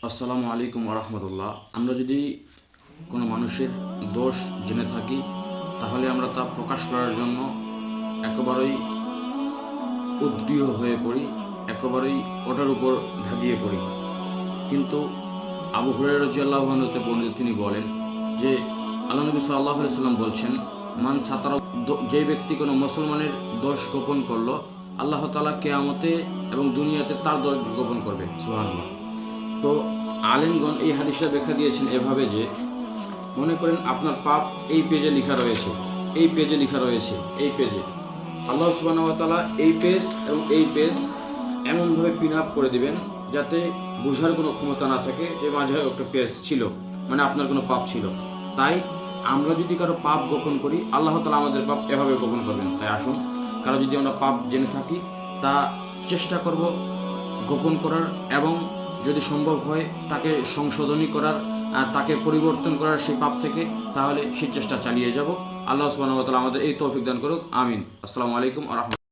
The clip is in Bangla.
আসসালামু আলাইকুম ওরহমতুল্লাহ। আমরা যদি কোনো মানুষের দোষ জেনে থাকি তাহলে আমরা তা প্রকাশ করার জন্য একেবারেই উদ্গ্রীব হয়ে পড়ি, একেবারেই ওটার উপর ধাঁধিয়ে পড়ি। কিন্তু আবু হুরায়রা রাদিয়াল্লাহু আনহু হতে বর্ণিত, তিনি বলেন যে আল্লাহ নবী সাল্লাল্লাহু আলাইহি ওয়াসাল্লাম বলছেন, মান সাতারা, যে ব্যক্তি কোনো মুসলমানের দোষ গোপন করলো, আল্লাহ তাআলা কিয়ামতে এবং দুনিয়াতে তার দোষ গোপন করবে। সুবহানাল্লাহ। তো আলেমগণ এই হাদিসটা ব্যাখ্যা দিয়েছেন এভাবে যে, মনে করেন আপনার পাপ এই পেজে লেখা রয়েছে, এই পেজে লেখা রয়েছে, এই পেজে আল্লাহ সুবহানাহু ওয়া তাআলা এই পেজ এবং এই পেজ এমনভাবে পিন আপ করে দিবেন যাতে বোঝার কোনো ক্ষমতা না থাকে যে মাঝে একটা পেজ ছিল, মানে আপনার কোনো পাপ ছিল। তাই আমরা যদি কারো পাপ গোপন করি, আল্লাহ তাআলা আমাদের পাপ এভাবে গোপন করবেন। তাই আসুন, কারো যদি আমরা পাপ জেনে থাকি তা চেষ্টা করব গোপন করার, এবং যদি সম্ভব হয় তাকে সংশোধনী করার, তাকে পরিবর্তন করার সেই পাপ থেকে, তাহলে সেই চেষ্টা চালিয়ে যাব। আল্লাহ সুবহানাহু ওয়া তাআলা আমাদের এই তৌফিক দান করুক। আমিন। আসসালামু আলাইকুম ওয়া রাহমাতুল্লাহ।